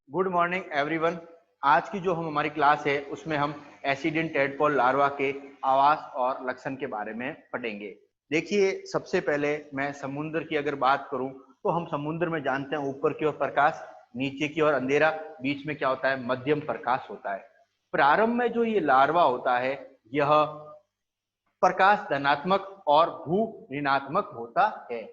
Good morning everyone. आज की जो हमारी क्लास है उसमें हम एसिडिन टेडपोल लार्वा के आवास और लक्षण के बारे में पढ़ेंगे। देखिए, सबसे पहले मैं समुद्र की अगर बात करूं तो हम समुद्र में जानते हैं ऊपर की ओर प्रकाश, नीचे की ओर अंधेरा, बीच में क्या होता है, मध्यम प्रकाश होता है। प्रारंभ में जो ये लार्वा होता है यह प्रकाश धनात्मक और भू ऋणात्मक होता है।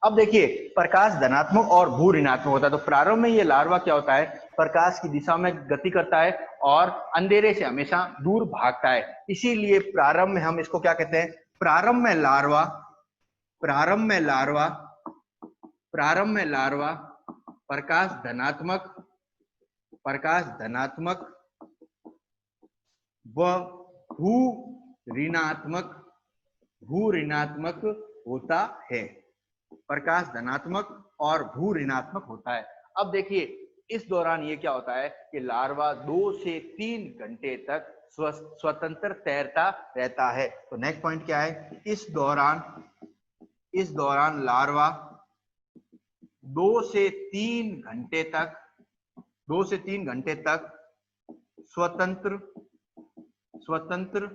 अब देखिए, प्रकाश धनात्मक और भू ऋणात्मक होता है। तो प्रारंभ में ये लार्वा क्या होता है, प्रकाश की दिशा में गति करता है और अंधेरे से हमेशा दूर भागता है। इसीलिए प्रारंभ में हम इसको क्या कहते हैं, प्रारंभ में लार्वा प्रारंभ में लार्वा प्रारंभ में लार्वा प्रकाश धनात्मक व भू ऋणात्मक होता है। प्रकाश धनात्मक और भू ऋणात्मक होता है। अब देखिए, इस दौरान ये क्या होता है कि लार्वा 2 से 3 घंटे तक स्वतंत्र तैरता रहता है। तो नेक्स्ट पॉइंट क्या है, इस दौरान लार्वा 2 से 3 घंटे तक स्वतंत्र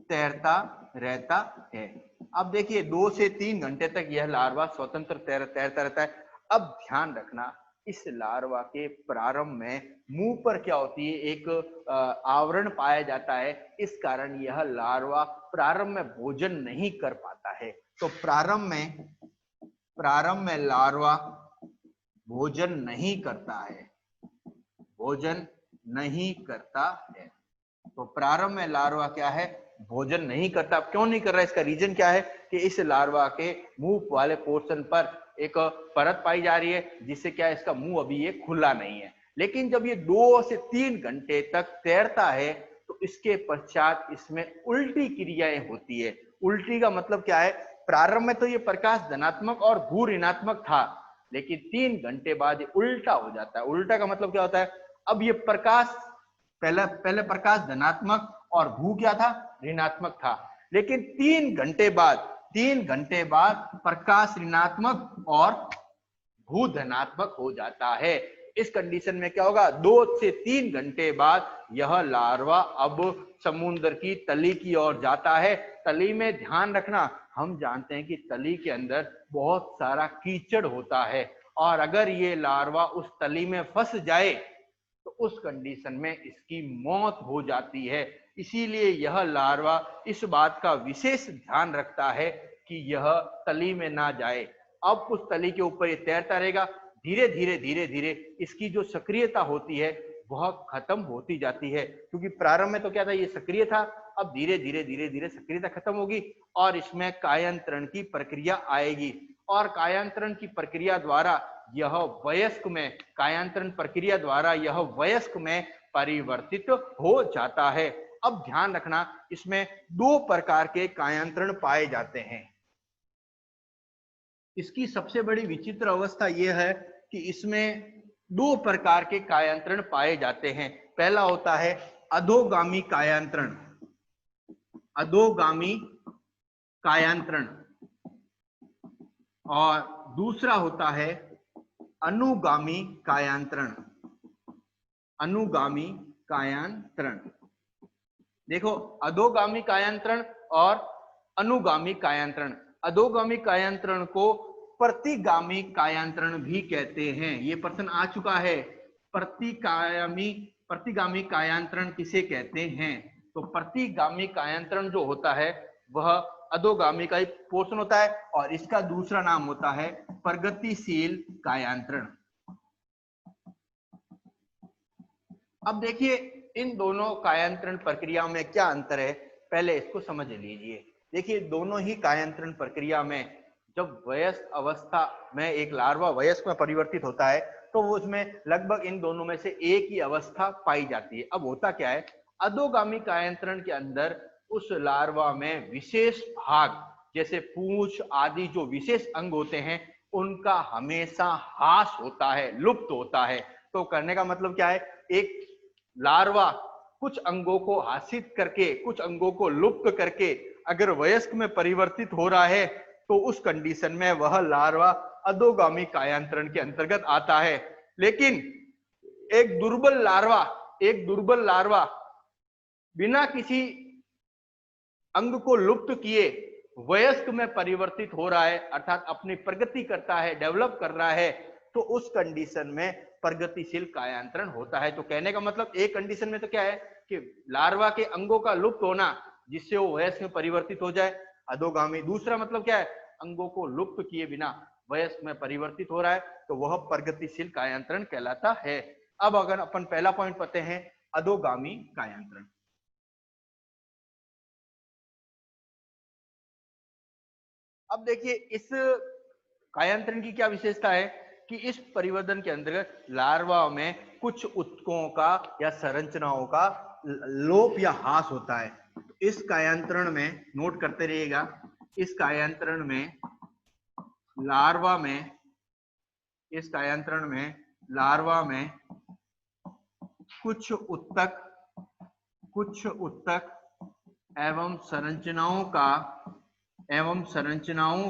तैरता रहता है। अब देखिए, 2 से 3 घंटे तक यह लार्वा स्वतंत्र तैरता रहता है। अब ध्यान रखना, इस लार्वा के प्रारंभ में मुंह पर क्या होती है, एक आवरण पाया जाता है। इस कारण यह लार्वा प्रारंभ में भोजन नहीं कर पाता है। तो प्रारंभ में लार्वा भोजन नहीं करता है। तो प्रारंभ में लार्वा क्या है, भोजन नहीं करता। क्यों नहीं कर रहा है, इसका रीजन क्या है कि इस लार्वा के मुंह वाले पोर्शन पर एक परत पाई जा रही है, जिससे क्या है, इसका मुंह अभी ये खुला नहीं है। लेकिन जब ये 2 से 3 घंटे तक तैरता है तो इसके पश्चात इसमें उल्टी क्रियाएं होती है। उल्टी का मतलब क्या है, प्रारंभ में तो ये प्रकाश धनात्मक और भू ऋणात्मक था, लेकिन 3 घंटे बाद ये उल्टा हो जाता है। उल्टा का मतलब क्या होता है, अब ये प्रकाश पहले प्रकाश धनात्मक और भू क्या था, ऋणात्मक था। लेकिन 3 घंटे बाद प्रकाश ऋणात्मक और भू धनात्मक हो जाता है। इस कंडीशन में क्या होगा, 2 से 3 घंटे बाद यह लार्वा अब समुद्र की तली की ओर जाता है। तली में ध्यान रखना, हम जानते हैं कि तली के अंदर बहुत सारा कीचड़ होता है, और अगर ये लार्वा उस तली में फंस जाए तो उस कंडीशन में इसकी मौत हो जाती है। इसीलिए यह लार्वा इस बात का विशेष ध्यान रखता है कि यह तली में ना जाए। अब उस तली के ऊपर ये तैरता रहेगा। धीरे धीरे इसकी जो सक्रियता होती है वह खत्म होती जाती है, क्योंकि प्रारंभ में तो क्या था, ये सक्रिय था। अब धीरे धीरे सक्रियता खत्म होगी और इसमें कायांतरण की प्रक्रिया आएगी, और कायांतरण की प्रक्रिया द्वारा यह वयस्क में परिवर्तित हो जाता है। अब ध्यान रखना, इसमें 2 प्रकार के कायांतरण पाए जाते हैं। इसकी सबसे बड़ी विचित्र अवस्था यह है कि इसमें 2 प्रकार के कायांतरण पाए जाते हैं। पहला होता है अधोगामी कायांतरण और दूसरा होता है अनुगामी कायांतरण। देखो, अधोगामी कायांतरण और अनुगामी कायांतरण। अधोगामी कायांतरण को प्रतिगामी कायांतरण भी कहते हैं। ये प्रश्न आ चुका है, प्रतिगामी कायांतरण किसे कहते हैं। तो प्रतिगामी कायांतरण जो होता है वह अधोगामी का ही पोर्शन होता है, और इसका दूसरा नाम होता है प्रगतिशील कायांतरण। अब देखिए, इन दोनों कायांतरण प्रक्रियाओं में क्या अंतर है, पहले इसको समझ लीजिए। देखिए, दोनों ही कायांतरण प्रक्रिया में जब वयस्क अवस्था में एक लार्वा वयस्क में परिवर्तित होता है तो वो उसमें लगभग इन दोनों में से एक ही अवस्था पाई जाती है। अब होता क्या है, अधोगामी कायांतरण के अंदर उस लार्वा में विशेष भाग जैसे पूंछ आदि जो विशेष अंग होते हैं उनका हमेशा ह्रास होता है, लुप्त होता है। तो करने का मतलब क्या है, एक लार्वा कुछ अंगों को हासिल करके, कुछ अंगों को लुप्त करके अगर वयस्क में परिवर्तित हो रहा है तो उस कंडीशन में वह लार्वा अधोगामी कायांतरण के अंतर्गत आता है। लेकिन एक दुर्बल लार्वा बिना किसी अंग को लुप्त किए वयस्क में परिवर्तित हो रहा है, अर्थात अपनी प्रगति करता है, डेवलप कर रहा है, तो उस कंडीशन में प्रगतिशील कायांतरण होता है। तो कहने का मतलब एक कंडीशन में तो क्या है कि लार्वा के अंगों का लुप्त होना जिससे वो वयस्क में परिवर्तित हो जाए, अधोगामी। दूसरा मतलब क्या है, अंगों को लुप्त किए बिना वयस्क में परिवर्तित हो रहा है, तो वह प्रगतिशील कायांतरण कहलाता है। अब अगर अपन पहला पॉइंट पढ़ते हैं, अधोगामी कायांतरण। अब देखिए इस कायांतरण की क्या विशेषता है कि इस परिवर्तन के अंतर्गत लार्वा में कुछ ऊतकों का या संरचनाओं का लोप या ह्रास होता है। इस कायांतरण में नोट करते रहिएगा, इस कायांतरण में लार्वा में, इस कायांतरण में लार्वा में कुछ ऊतक एवं संरचनाओं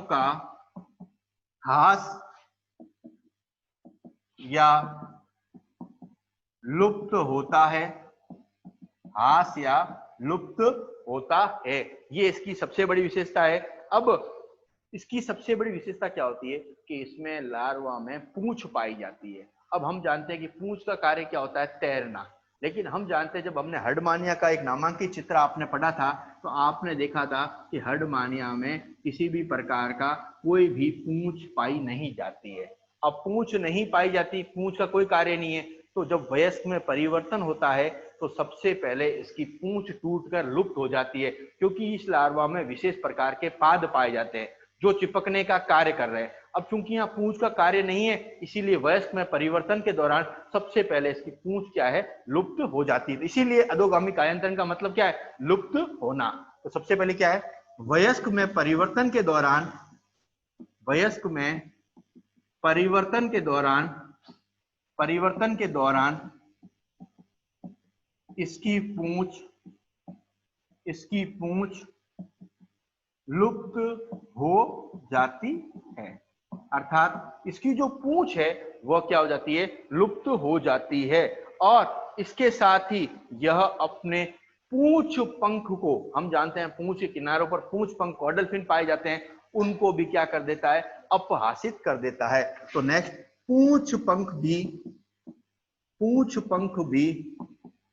का ह्रास या लुप्त होता है, ह्रास या लुप्त होता है। ये इसकी सबसे बड़ी विशेषता है। अब इसकी सबसे बड़ी विशेषता क्या होती है कि इसमें लार्वा में पूंछ पाई जाती है। अब हम जानते हैं कि पूंछ का कार्य क्या होता है, तैरना। लेकिन हम जानते हैं, जब हमने हर्डमानिया का एक नामांकित चित्र आपने पढ़ा था, तो आपने देखा था कि हर्डमानिया में किसी भी प्रकार का कोई भी पूंछ पाई नहीं जाती है। अब पूंछ नहीं पाई जाती, पूंछ का कोई कार्य नहीं है, तो जब वयस्क में परिवर्तन होता है तो सबसे पहले इसकी पूंछ टूटकर लुप्त हो जाती है, क्योंकि इस लार्वा में विशेष प्रकार के पाद पाए जाते हैं जो चिपकने का कार्य कर रहे हैं। अब चूंकि यहाँ पूंछ का कार्य नहीं है, इसीलिए वयस्क में परिवर्तन के दौरान सबसे पहले इसकी पूंछ क्या है, लुप्त हो जाती है। इसीलिए अधोगामी कायांतरण का मतलब क्या है, लुप्त होना। तो सबसे पहले क्या है, वयस्क में परिवर्तन के दौरान, वयस्क में परिवर्तन के दौरान इसकी पूंछ लुप्त हो जाती है, अर्थात इसकी जो पूंछ है वह क्या हो जाती है, लुप्त हो जाती है। और इसके साथ ही यह अपने पूंछ पंख को, हम जानते हैं पूंछ के किनारों पर पूंछ पंख कॉर्डल फिन पाए जाते हैं, उनको भी क्या कर देता है, अपहासित कर देता है। तो नेक्स्ट, पूंछ पंख भी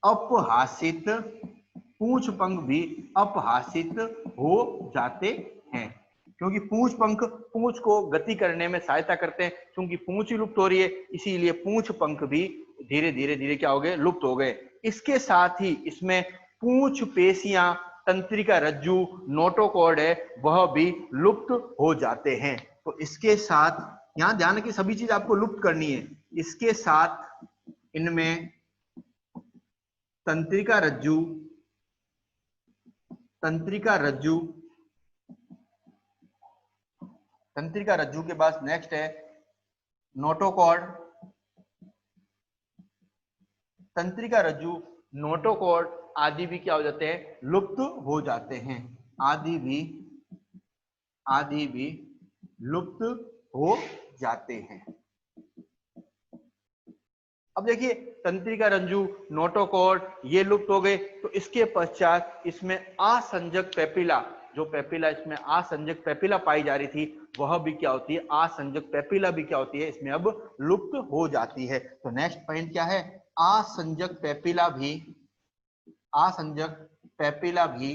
अपहासित हो जाते हैं, क्योंकि पूंछ को गति करने में सहायता करते हैं। क्योंकि पूंछ ही लुप्त हो रही है, इसीलिए पूंछ पंख भी धीरे धीरे क्या हो गए, लुप्त हो गए। इसके साथ ही इसमें पूंछ पेशियां, तंत्रिका रज्जु, नोटोकॉर्ड है, वह भी लुप्त हो जाते हैं। तो इसके साथ यहां ध्यान रखिए, सभी चीज आपको लुप्त करनी है। इसके साथ इनमें तंत्रिका रज्जु के बाद नेक्स्ट है नोटोकॉर्ड। तंत्रिका रज्जु, नोटोकॉर्ड आदि भी क्या हो जाते हैं, लुप्त हो जाते हैं, आदि भी लुप्त हो जाते हैं। अब देखिए, तंत्रिका रज्जु, नोटोकॉर्ड ये लुप्त हो गए। तो इसके पश्चात इसमें असंजक पेपिला, जो पेपिला इसमें असंजक पेपिला पाई जा रही थी, वह भी क्या होती है, असंजक पेपिला भी क्या होती है, इसमें अब लुप्त हो जाती है। तो नेक्स्ट पॉइंट क्या है, असंजक पेपिला भी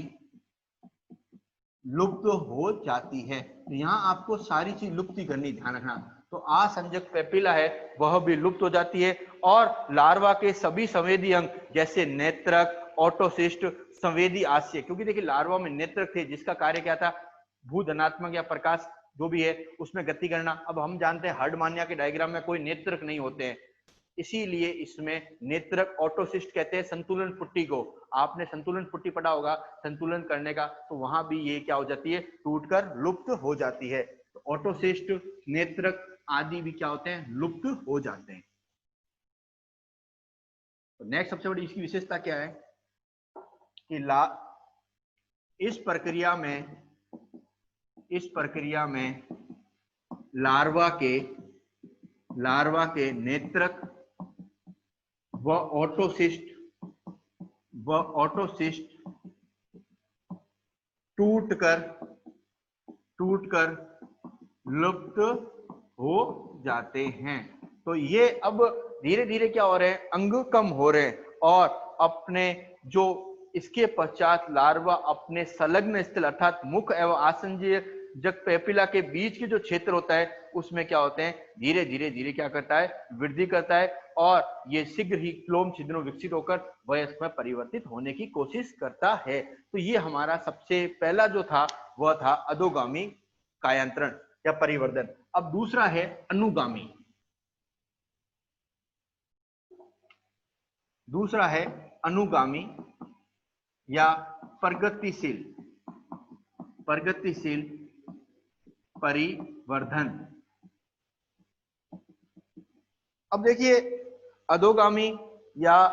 लुप्त हो जाती है। तो यहाँ आपको सारी चीज लुप्त ही करनी, ध्यान रखना। तो असंजक पेपिला है वह भी लुप्त हो जाती है, और लार्वा के सभी संवेदी अंग जैसे नेत्रक, ऑटोसिस्ट, संवेदी आस्य, क्योंकि देखिए लार्वा में नेत्रक थे जिसका कार्य क्या था, भू धनात्मक या प्रकाश जो भी है उसमें गति करना। अब हम जानते हैं हर्डमानिया के डायग्राम में कोई नेत्रक नहीं होते हैं, इसीलिए इसमें नेत्रक, ऑटोसिस्ट कहते हैं संतुलन पुट्टी को। आपने संतुलन पुट्टी पढ़ा होगा संतुलन करने का, तो वहां भी ये क्या हो जाती है, टूटकर लुप्त हो जाती है। तो ऑटोसिस्ट, नेत्रक आदि भी क्या होते हैं, लुप्त हो जाते हैं। तो नेक्स्ट सबसे बड़ी इसकी विशेषता क्या है कि इस प्रक्रिया में लार्वा के लार्वा के नेत्रक व ऑटोसिस्ट टूटकर लुप्त हो जाते हैं। तो ये अब धीरे धीरे क्या हो रहे हैं, अंग कम हो रहे हैं और अपने जो इसके पश्चात लार्वा अपने संलग्न स्थल अर्थात मुख एवं आसंजक पेपिला के बीच के जो क्षेत्र होता है उसमें क्या होते हैं, धीरे धीरे क्या करता है, वृद्धि करता है और ये शीघ्र ही क्लोम छिद्रों विकसित होकर वयस्क में परिवर्तित होने की कोशिश करता है। तो ये हमारा सबसे पहला जो था वह था अधोगामी कायांतरण या परिवर्धन। अब दूसरा है अनुगामी। दूसरा है अनुगामी या प्रगतिशील परिवर्धन। अब देखिए अधोगामी या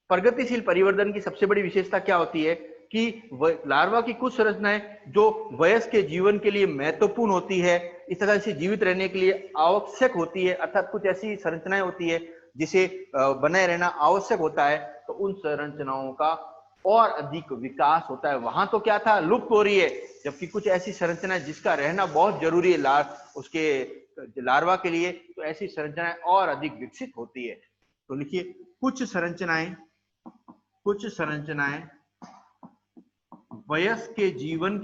प्रगतिशील परिवर्धन की सबसे बड़ी विशेषता क्या होती है कि लार्वा की कुछ संरचनाएं जो वयस्क के जीवन के लिए महत्वपूर्ण होती है, इस तरह से जीवित रहने के लिए आवश्यक होती है, अर्थात कुछ ऐसी संरचनाएं होती है जिसे बनाए रहना आवश्यक होता है, तो उन संरचनाओं का और अधिक विकास होता है। वहां तो क्या था, लुप्त हो रही है, जबकि कुछ ऐसी संरचनाएं जिसका रहना बहुत जरूरी है उसके लार्वा के लिए, तो ऐसी संरचनाएं और अधिक विकसित होती है। तो लिखिए कुछ संरचनाएं वयस्क के जीवन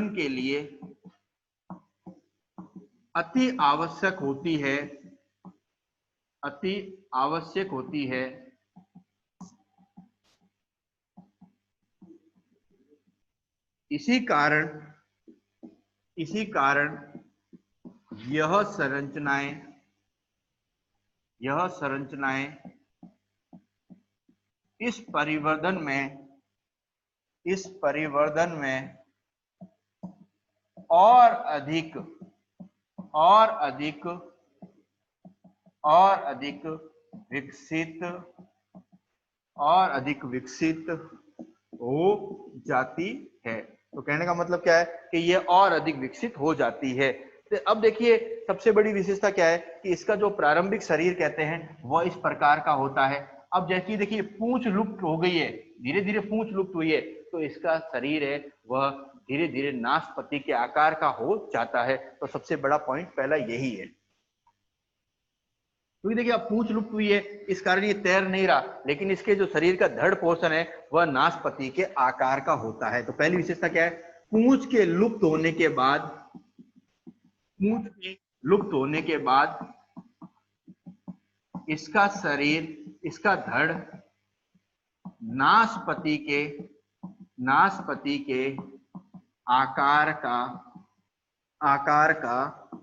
के लिए अति आवश्यक होती है इसी कारण यह संरचनाएं इस परिवर्धन में और अधिक विकसित हो जाती है। तो कहने का मतलब क्या है कि ये और अधिक विकसित हो जाती है। तो अब देखिए सबसे बड़ी विशेषता क्या है कि इसका जो प्रारंभिक शरीर कहते हैं वह इस प्रकार का होता है। अब जैसे देखिए पूंछ लुप्त हो गई है, धीरे धीरे पूंछ लुप्त हुई है, तो इसका शरीर है वह धीरे धीरे नाशपति के आकार का हो जाता है। तो सबसे बड़ा पॉइंट पहला यही है, क्योंकि देखिए अब पूंछ लुप्त हुई है, इस कारण ये तैर नहीं रहा, लेकिन इसके जो शरीर का धड़ पोर्शन है वह नाशपति के आकार का होता है। तो पहली विशेषता क्या है, पूंछ के लुप्त होने के बाद इसका शरीर, इसका धड़ नाशपति के आकार का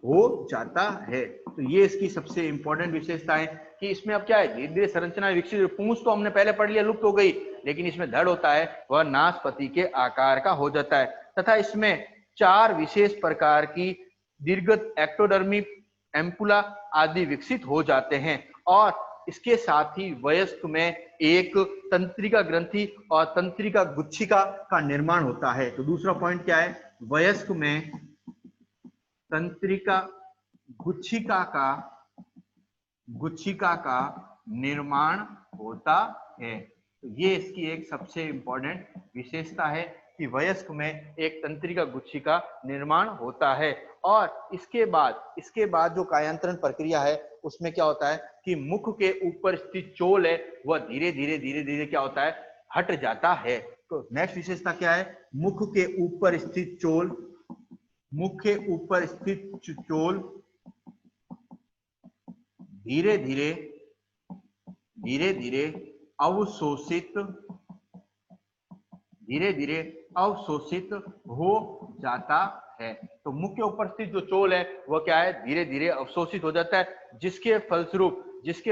हो जाता है। तो ये इसकी सबसे इंपॉर्टेंट विशेषता है कि इसमें अब क्या है, धीरे धीरे संरचना विकसित। पूंछ तो हमने पहले पढ़ लिया, लुप्त हो गई, लेकिन इसमें धड़ होता है वह नाशपति के आकार का हो जाता है। तथा इसमें 4 विशेष प्रकार की दीर्घत एक्टोडर्मी, एम्पुला आदि विकसित हो जाते हैं और इसके साथ ही वयस्क में एक तंत्रिका ग्रंथि और तंत्रिका गुच्छिका का निर्माण होता है। तो दूसरा पॉइंट क्या है, वयस्क में तंत्रिका गुच्छिका का निर्माण होता है। तो ये इसकी एक सबसे इंपॉर्टेंट विशेषता है कि वयस्क में एक तंत्रिका गुच्छिका निर्माण होता है। और इसके बाद जो कायांतरण प्रक्रिया है उसमें क्या होता है कि मुख के ऊपर स्थित चोल है वह धीरे धीरे क्या होता है, हट जाता है। तो नेक्स्ट विशेषता क्या है, मुख के ऊपर स्थित चोल धीरे धीरे अवशोषित हो जाता है। तो मुख के ऊपर स्थित जो चोल है वह क्या है, धीरे धीरे अवशोषित हो जाता है, जिसके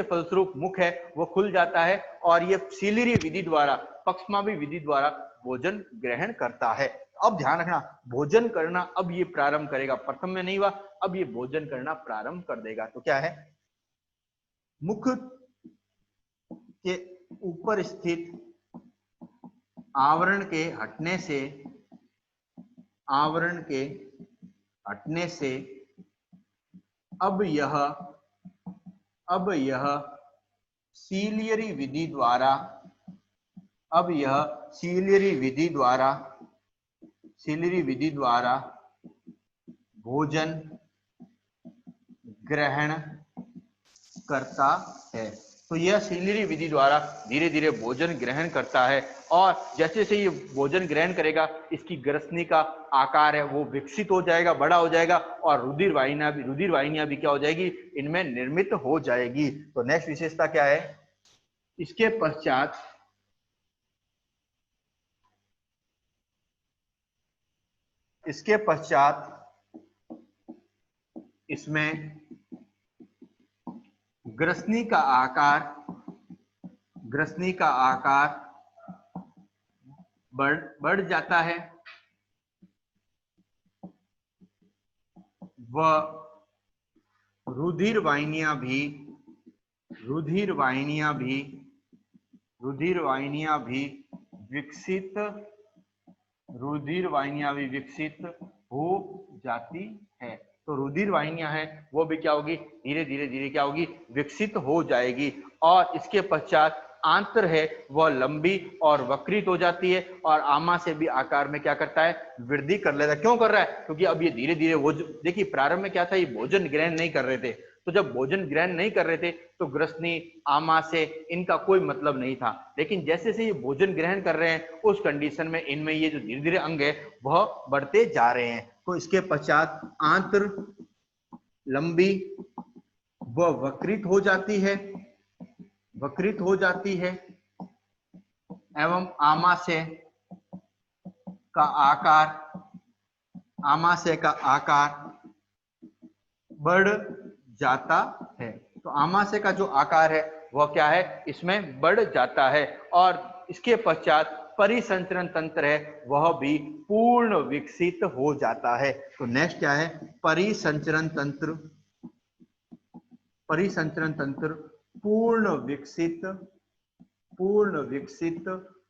फलस्वरूप मुख है वो खुल जाता है और ये सीलिरी विधि द्वारा, पक्षमावी विधि द्वारा भोजन ग्रहण करता है। अब ध्यान रखना, भोजन करना अब ये प्रारंभ करेगा, प्रथम में नहीं हुआ, अब ये भोजन करना प्रारंभ कर देगा। तो क्या है, मुख के ऊपर स्थित आवरण के हटने से अब यह सीलियरी विधि द्वारा भोजन ग्रहण करता है। तो यह सीलियरी विधि द्वारा धीरे धीरे भोजन ग्रहण करता है और जैसे जैसे ये भोजन ग्रहण करेगा इसकी ग्रसनी का आकार है वो विकसित हो जाएगा, बड़ा हो जाएगा और रुधिर वाहिनियां भी क्या हो जाएगी, इनमें निर्मित हो जाएगी। तो नेक्स्ट विशेषता क्या है, इसके पश्चात इसमें ग्रसनी का आकार बढ़ जाता है व रुधिर वाहिनियां भी विकसित हो जाती है। तो रुधिर वाहिनियां है वो भी क्या होगी, धीरे धीरे क्या होगी, विकसित हो जाएगी और इसके पश्चात आंत्र है वह लंबी और वक्रित हो जाती है और आमाशय भी आकार में क्या करता है, वृद्धि कर लेता है। क्यों कर रहा है, क्योंकि अब ये धीरे धीरे वो देखिए प्रारंभ में क्या था, ये भोजन ग्रहण नहीं कर रहे थे। तो जब भोजन ग्रहण नहीं कर रहे थे तो ग्रसनी आमाशय इनका कोई मतलब नहीं था, लेकिन जैसे से ये भोजन ग्रहण कर रहे हैं उस कंडीशन में इनमें ये जो धीरे धीरे अंग है वह बढ़ते जा रहे हैं। तो इसके पश्चात आंत्र लंबी व वक्रित हो जाती है एवं आमाशय का आकार बढ़ जाता है। तो आमाशय का जो आकार है वह क्या है, इसमें बढ़ जाता है और इसके पश्चात परिसंचरण तंत्र है वह भी पूर्ण विकसित हो जाता है। तो नेक्स्ट क्या है, परिसंचरण तंत्र पूर्ण विकसित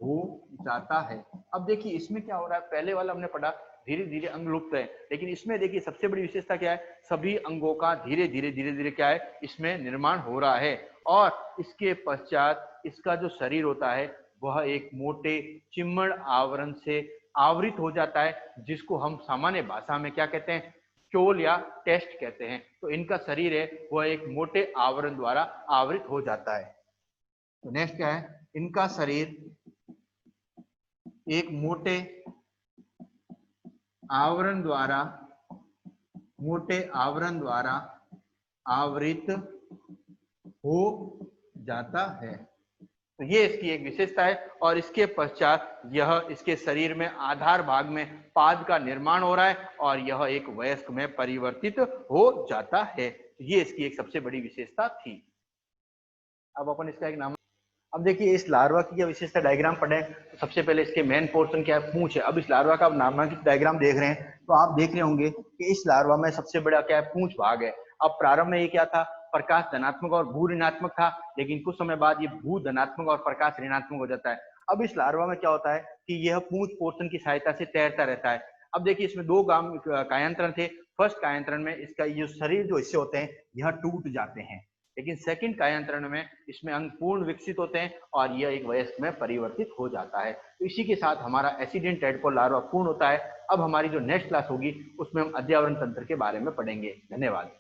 हो जाता है। अब देखिए इसमें क्या हो रहा है, पहले वाला हमने पढ़ा धीरे धीरे अंग लुप्त है, लेकिन इसमें देखिए सबसे बड़ी विशेषता क्या है, सभी अंगों का धीरे धीरे क्या है, इसमें निर्माण हो रहा है और इसके पश्चात इसका जो शरीर होता है वह एक मोटे चिम्मड़ आवरण से आवृत हो जाता है, जिसको हम सामान्य भाषा में क्या कहते हैं, चोल या टेस्ट कहते हैं। तो इनका शरीर है वह एक मोटे आवरण द्वारा आवृत हो जाता है। तो नेक्स्ट क्या है, इनका शरीर एक मोटे आवरण द्वारा आवृत हो जाता है। तो ये इसकी एक विशेषता है और इसके पश्चात यह इसके शरीर में आधार भाग में पाद का निर्माण हो रहा है और यह एक वयस्क में परिवर्तित हो जाता है। ये इसकी एक सबसे बड़ी विशेषता थी। अब अपन इसका एक नाम, अब देखिए इस लार्वा की क्या विशेषता, डायग्राम पढ़े तो सबसे पहले इसके मेन पोर्शन क्या है, पूंछ है। अब इस लार्वा का आप नामांकित डायग्राम देख रहे हैं तो आप देख रहे होंगे कि इस लार्वा में सबसे बड़ा क्या है, पूंछ भाग है। अब प्रारंभ में ये क्या था, प्रकाश धनात्मक और भू ऋणात्मक था, लेकिन कुछ समय बाद ये भू धनात्मक और प्रकाश ऋणात्मक हो जाता है। अब इस लार्वा में क्या होता है कि यह पूंछ पोर्शन की सहायता से तैरता रहता है। अब देखिए इसमें दो कायांतरण थे। फर्स्ट कायांतरण में इसका ये शरीर जो हिस्से होते हैं यह टूट जाते हैं, लेकिन सेकंड कायांतरण में इसमें अंग पूर्ण विकसित होते हैं और यह एक वयस्क में परिवर्तित हो जाता है। तो इसी के साथ हमारा एसिडियन टैडपोल लार्वा पूर्ण होता है। अब हमारी जो नेक्स्ट क्लास होगी उसमें हम अध्यावरण तंत्र के बारे में पढ़ेंगे। धन्यवाद।